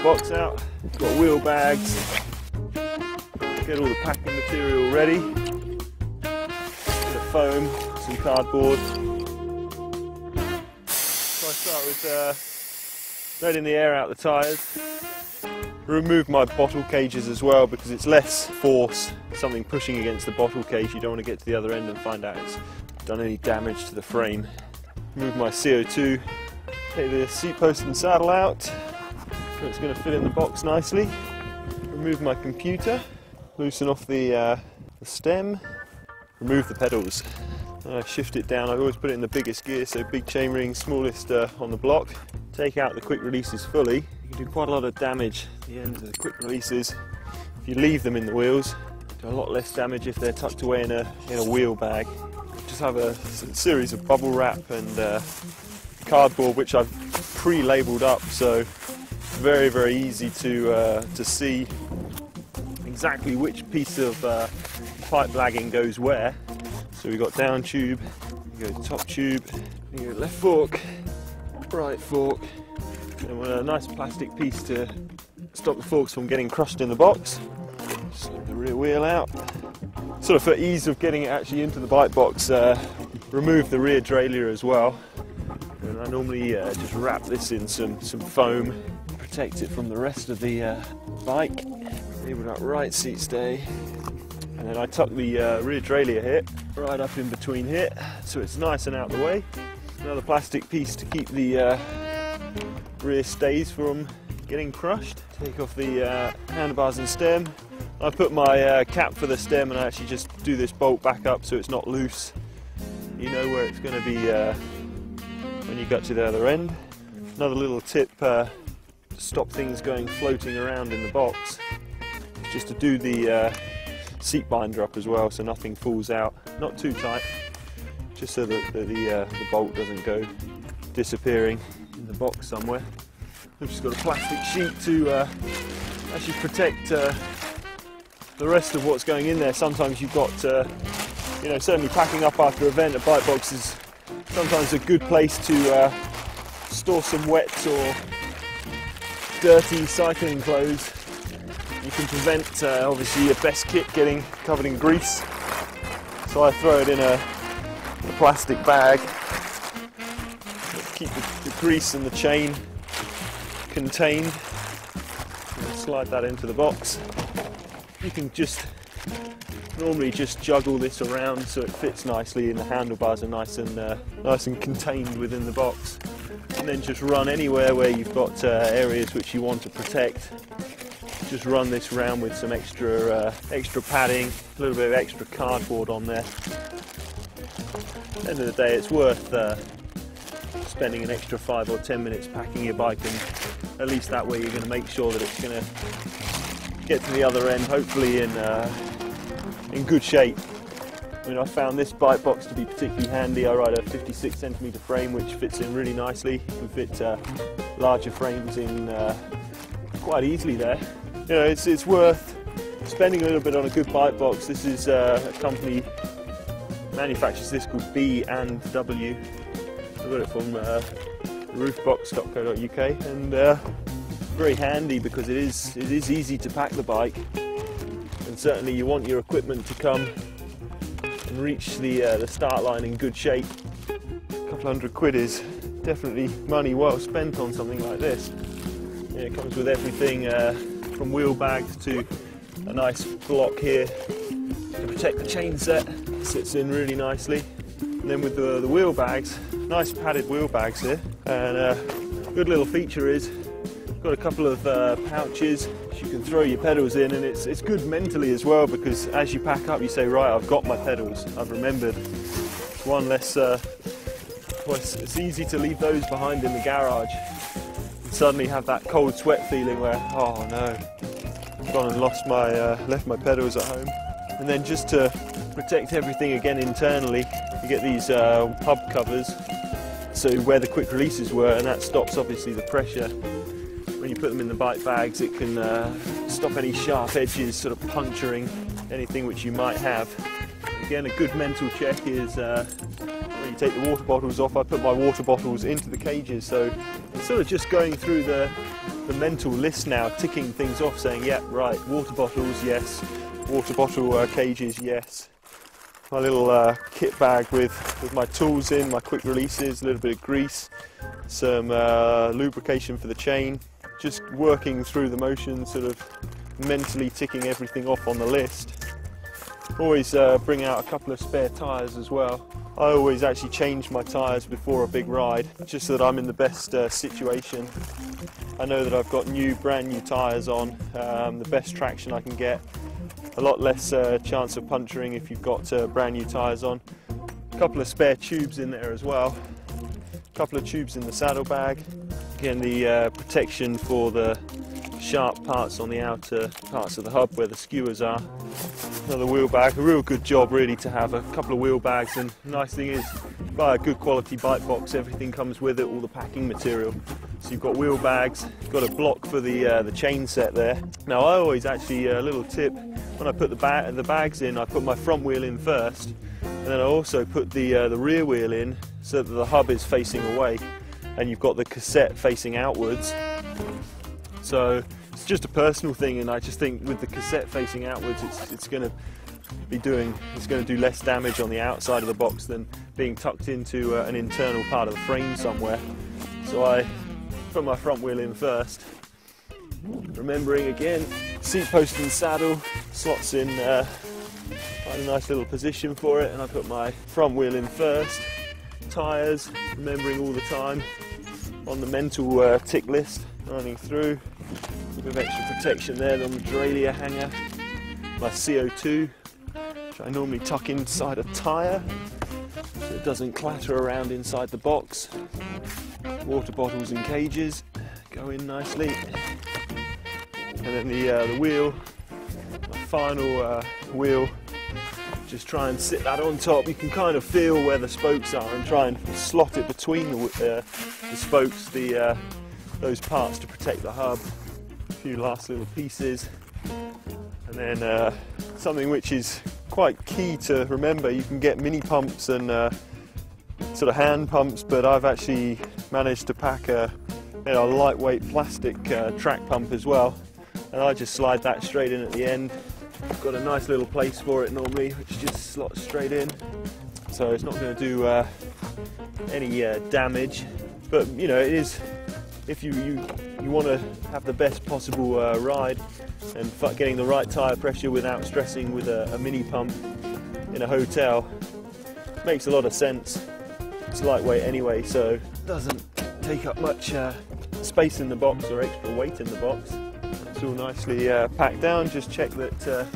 box out, got wheel bags, get all the packing material ready, bit of foam, some cardboard. So I start with letting the air out the tyres. Remove my bottle cages as well because it's less force, something pushing against the bottle cage. You don't want to get to the other end and find out it's done any damage to the frame. Remove my CO2, take the seat post and saddle out, so it's going to fit in the box nicely. Remove my computer, loosen off the stem, remove the pedals. Shift it down. I always put it in the biggest gear, so big chainring, smallest on the block. Take out the quick releases fully. You can do quite a lot of damage at the ends of the quick releases if you leave them in the wheels. Do a lot less damage if they're tucked away in a wheel bag. Just have a series of bubble wrap and cardboard which I've pre-labelled up, so very, very easy to see exactly which piece of pipe lagging goes where. So we've got down tube, you go top tube, you go left fork, right fork, and with a nice plastic piece to stop the forks from getting crushed in the box. Slip the rear wheel out. Sort of for ease of getting it actually into the bike box, remove the rear derailleur as well. And I normally just wrap this in some foam, protect it from the rest of the bike. Enable that right seat stay. And then I tuck the rear derailleur here right up in between here, so it's nice and out of the way. Another plastic piece to keep the rear stays from getting crushed. Take off the handlebars and stem. I put my cap for the stem and I actually just do this bolt back up so it's not loose. You know where it's going to be when you get to the other end. Another little tip to stop things going floating around in the box is just to do the seat binder up as well so nothing falls out. Not too tight, just so that the bolt doesn't go disappearing in the box somewhere. I've just got a plastic sheet to actually protect the rest of what's going in there. Sometimes you've got, you know, certainly packing up after an event, a bike box is sometimes a good place to store some wet or dirty cycling clothes. You can prevent, obviously, your best kit getting covered in grease. So I throw it in a plastic bag. Keep the grease and the chain contained. And slide that into the box. You can just normally just juggle this around so it fits nicely and the handlebars are nice and contained within the box. And then just run anywhere where you've got areas which you want to protect. Just run this round with some extra padding, a little bit of extra cardboard on there. At the end of the day, it's worth spending an extra 5 or 10 minutes packing your bike, and at least that way you're going to make sure that it's going to get to the other end, hopefully in good shape. I mean, I found this bike box to be particularly handy. I ride a 56cm frame which fits in really nicely. You can fit larger frames in quite easily there. You know, it's worth spending a little bit on a good bike box. This is a company manufactures this called B&W. I got it from roofbox.co.uk, and very handy because it is easy to pack the bike, and certainly you want your equipment to come and reach the start line in good shape. A couple £100 is definitely money well spent on something like this. Yeah, it comes with everything from wheel bags to a nice block here to protect the chain set. Sits in really nicely. And then with the wheel bags, nice padded wheel bags here. And a good little feature is got a couple of pouches you can throw your pedals in, and it's good mentally as well because as you pack up you say, right, I've got my pedals, I've remembered. It's one less, well, it's easy to leave those behind in the garage and suddenly have that cold sweat feeling where, oh no, I've gone and left my pedals at home. And then just to protect everything again internally, you get these hub covers, so where the quick releases were, and that stops obviously the pressure. When you put them in the bike bags, it can stop any sharp edges sort of puncturing anything which you might have. Again, a good mental check is when you take the water bottles off. I put my water bottles into the cages, so it's sort of just going through the the mental list now, ticking things off, saying, yeah, right, water bottles, yes, water bottle cages, yes. My little kit bag with my tools in, my quick releases, a little bit of grease, some lubrication for the chain, just working through the motions, sort of mentally ticking everything off on the list. Always bring out a couple of spare tyres as well. I always actually change my tyres before a big ride, just so that I'm in the best situation. I know that I've got brand new tyres on, the best traction I can get, a lot less chance of puncturing if you've got brand new tyres on. A couple of spare tubes in there as well, a couple of tubes in the saddlebag. Again, the protection for the sharp parts on the outer parts of the hub where the skewers are. Another wheel bag, a real good job really to have a couple of wheel bags, and the nice thing is, buy a good quality bike box, everything comes with it, all the packing material. So you've got wheel bags, you've got a block for the chain set there. Now I always actually, a little tip, when I put the bags in, I put my front wheel in first, and then I also put the rear wheel in so that the hub is facing away, and you've got the cassette facing outwards. So it's just a personal thing, and I just think with the cassette facing outwards, it's going to do less damage on the outside of the box than being tucked into an internal part of the frame somewhere. So I put my front wheel in first, remembering again, seat post and saddle slots in quite a nice little position for it, and I put my front wheel in first. Tyres, remembering all the time on the mental tick list, running through. A bit of extra protection there on the derailleur hanger. My CO2, which I normally tuck inside a tyre so it doesn't clatter around inside the box. Water bottles and cages go in nicely. And then the wheel, my final wheel, just try and sit that on top. You can kind of feel where the spokes are and try and slot it between the spokes, those parts to protect the hub. A few last little pieces, and then something which is quite key to remember, you can get mini pumps and sort of hand pumps, but I've actually managed to pack a lightweight plastic track pump as well, and I just slide that straight in at the end. I've got a nice little place for it normally, which just slots straight in, so it's not going to do any damage, but you know, it is, if you want to have the best possible ride and getting the right tyre pressure without stressing with a mini pump in a hotel, makes a lot of sense. It's lightweight anyway, so it doesn't take up much space in the box or extra weight in the box. It's all nicely packed down. Just check that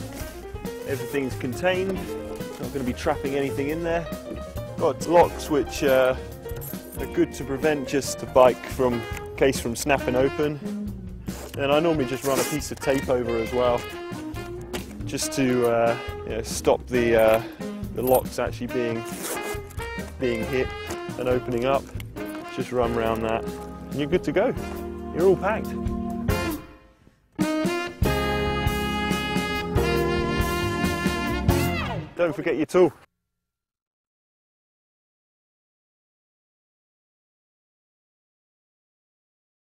everything's contained, not going to be trapping anything in there. Got locks which are good to prevent just the bike case from snapping open, and I normally just run a piece of tape over as well, just to stop the locks actually being hit and opening up. Just run around that and you're good to go. You're all packed. Don't forget your tool.